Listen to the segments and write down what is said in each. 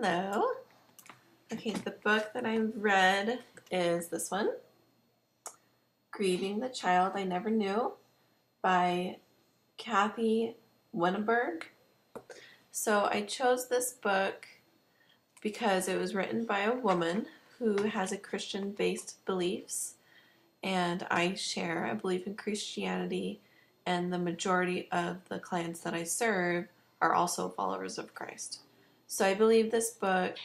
Hello. Okay, the book that I've read is this one, Grieving the Child I Never Knew by Kathy Winneberg. So I chose this book because it was written by a woman who has a Christian-based beliefs, and I believe in Christianity, and the majority of the clients that I serve are also followers of Christ. So I believe this book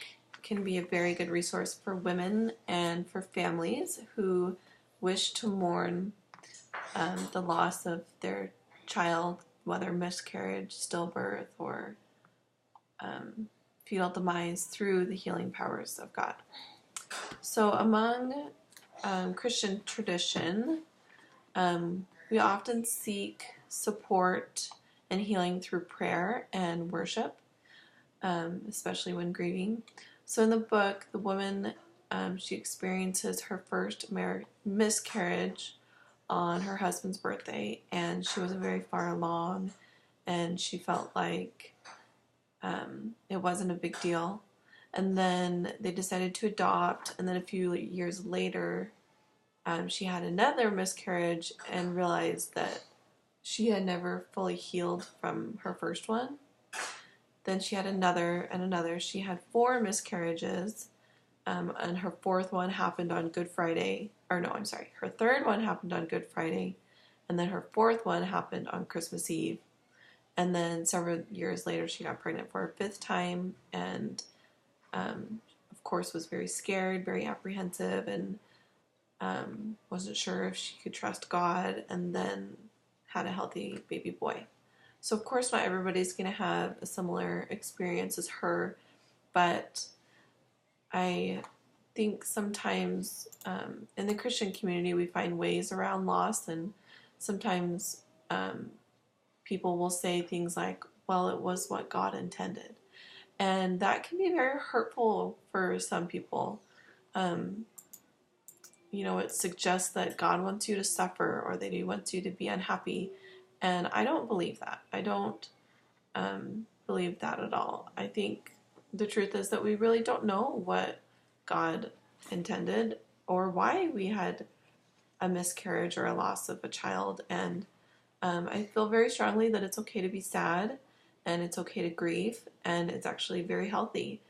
can be a very good resource for women and for families who wish to mourn the loss of their child, whether miscarriage, stillbirth, or fetal demise, through the healing powers of God. So among Christian tradition, we often seek support and healing through prayer and worship, especially when grieving. So in the book, the woman, she experiences her first miscarriage on her husband's birthday, and she wasn't very far along, and she felt like it wasn't a big deal. And then they decided to adopt, and then a few years later, she had another miscarriage and realized that she had never fully healed from her first one. Then she had another and another. She had 4 miscarriages, and her fourth one happened on Good Friday. Her third one happened on Good Friday, and then her fourth one happened on Christmas Eve. And then several years later, she got pregnant for a 5th time, and of course was very scared, very apprehensive, and wasn't sure if she could trust God, and then had a healthy baby boy. So of course not everybody's going to have a similar experience as her, but I think sometimes in the Christian community we find ways around loss, and sometimes people will say things like, well, it was what God intended. And that can be very hurtful for some people. It suggests that God wants you to suffer, or that He wants you to be unhappy. And I don't believe that. I don't believe that at all. I think the truth is that we really don't know what God intended or why we had a miscarriage or a loss of a child. And I feel very strongly that it's okay to be sad, and it's okay to grieve, and it's actually very healthy.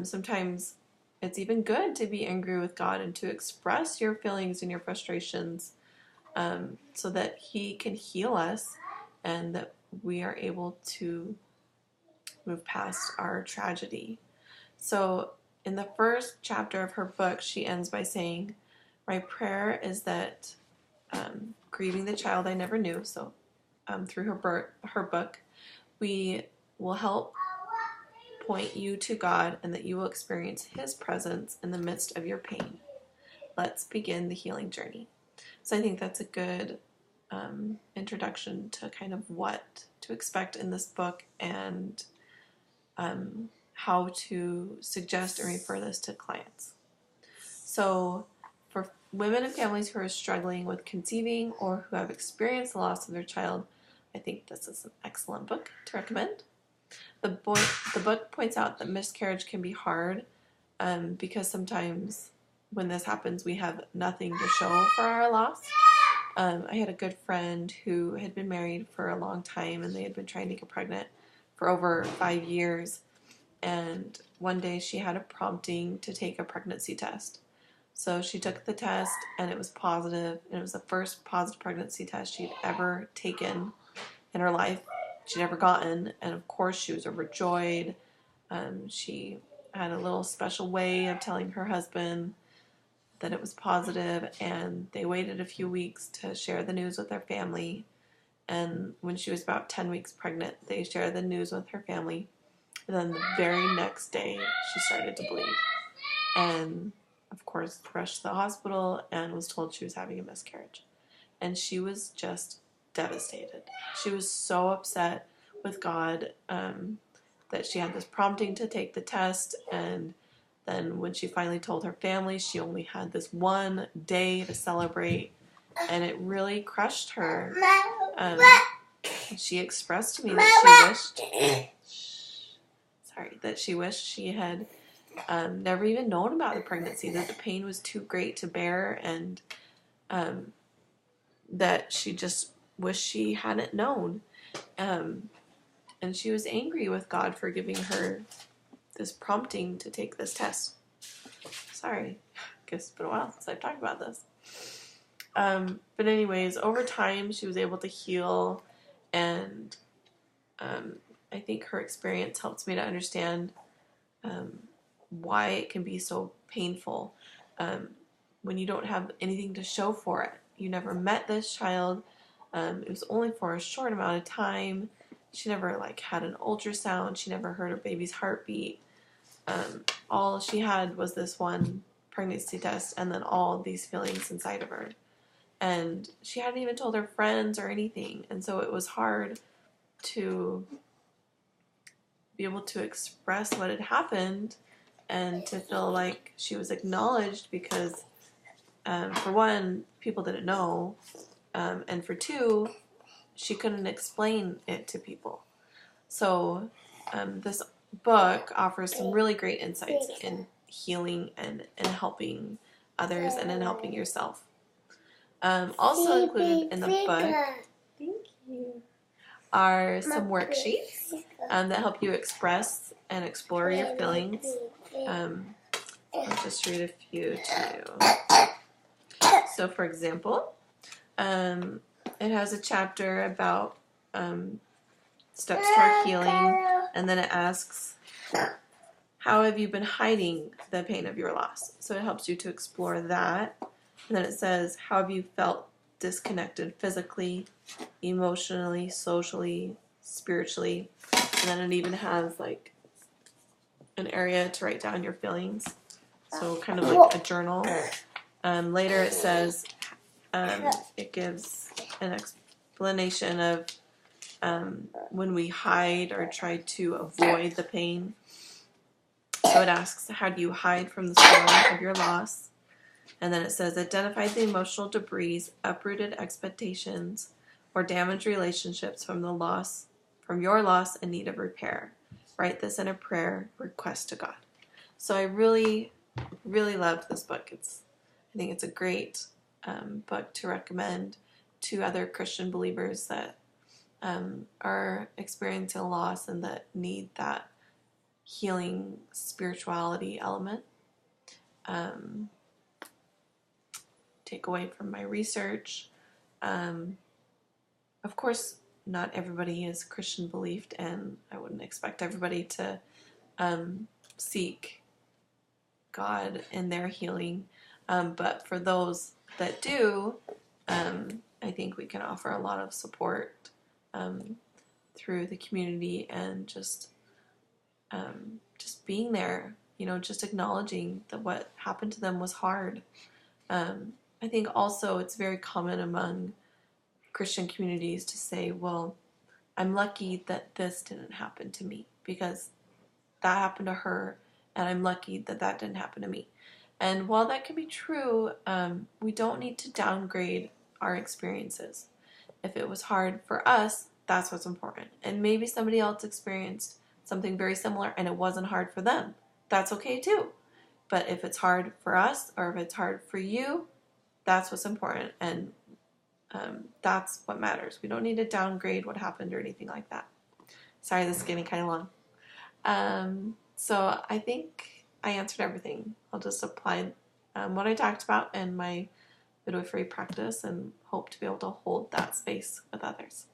Sometimes it's even good to be angry with God and to express your feelings and your frustrations, so that He can heal us and that we are able to move past our tragedy. So in the first chapter of her book, she ends by saying, my prayer is that grieving the child I never knew, so through her book, we will help point you to God, and that you will experience His presence in the midst of your pain. Let's begin the healing journey. So I think that's a good introduction to kind of what to expect in this book, and how to suggest and refer this to clients. So for women and families who are struggling with conceiving or who have experienced the loss of their child, I think this is an excellent book to recommend. The book points out that miscarriage can be hard, because sometimes when this happens, we have nothing to show for our loss. I had a good friend who had been married for a long time, and they had been trying to get pregnant for over 5 years. And one day she had a prompting to take a pregnancy test. So she took the test, and it was positive, and it was the first positive pregnancy test she'd ever taken in her life. She'd ever gotten, and of course she was overjoyed. She had a little special way of telling her husband that it was positive, and they waited a few weeks to share the news with their family. And when she was about 10 weeks pregnant, they shared the news with her family. And then the very next day, she started to bleed. And of course, rushed to the hospital and was told she was having a miscarriage. And she was just devastated. She was so upset with God that she had this prompting to take the test, and then when she finally told her family, she only had this one day to celebrate, and it really crushed her. She expressed to me that she wished sorry, that she wished she had never even known about the pregnancy, that the pain was too great to bear, and that she just wished she hadn't known. And she was angry with God for giving her this prompting to take this test. Sorry, I guess it's been a while since I've talked about this. But anyways, over time, she was able to heal, and I think her experience helps me to understand why it can be so painful when you don't have anything to show for it. You never met this child. It was only for a short amount of time. She never had an ultrasound. She never heard her baby's heartbeat. All she had was this one pregnancy test, and then all these feelings inside of her. And she hadn't even told her friends or anything. And so it was hard to be able to express what had happened and to feel like she was acknowledged, because for one, people didn't know, and for two, she couldn't explain it to people. So this book offers some really great insights in healing and in helping others and in helping yourself. Also included in the book are some worksheets that help you express and explore your feelings. I'll just read a few to you. So, for example, it has a chapter about steps toward healing, and then it asks, how have you been hiding the pain of your loss? So it helps you to explore that. And then it says, how have you felt disconnected physically, emotionally, socially, spiritually? And then it even has an area to write down your feelings. So kind of like a journal. Later it says, it gives an explanation of when we hide or try to avoid the pain. So it asks, how do you hide from the story of your loss? And then it says, identify the emotional debris, uprooted expectations, or damaged relationships from your loss in need of repair. Write this in a prayer request to God. So I really, really loved this book. I think it's a great book to recommend to other Christian believers that are experiencing a loss and that need that healing spirituality element. Take away from my research. Of course, not everybody is Christian believed, and I wouldn't expect everybody to seek God in their healing. But for those that do, I think we can offer a lot of support through the community and just being there, just acknowledging that what happened to them was hard. I think also it's very common among Christian communities to say, well, I'm lucky that this didn't happen to me because that happened to her, and I'm lucky that that didn't happen to me. And while that can be true, we don't need to downgrade our experiences. If it was hard for us, that's what's important. And maybe somebody else experienced something very similar and it wasn't hard for them. That's okay too. But if it's hard for us or if it's hard for you, that's what's important, and that's what matters. We don't need to downgrade what happened or anything like that. Sorry, this is getting kind of long. So I think I answered everything. I'll just apply what I talked about in my midwifery practice and hope to be able to hold that space with others.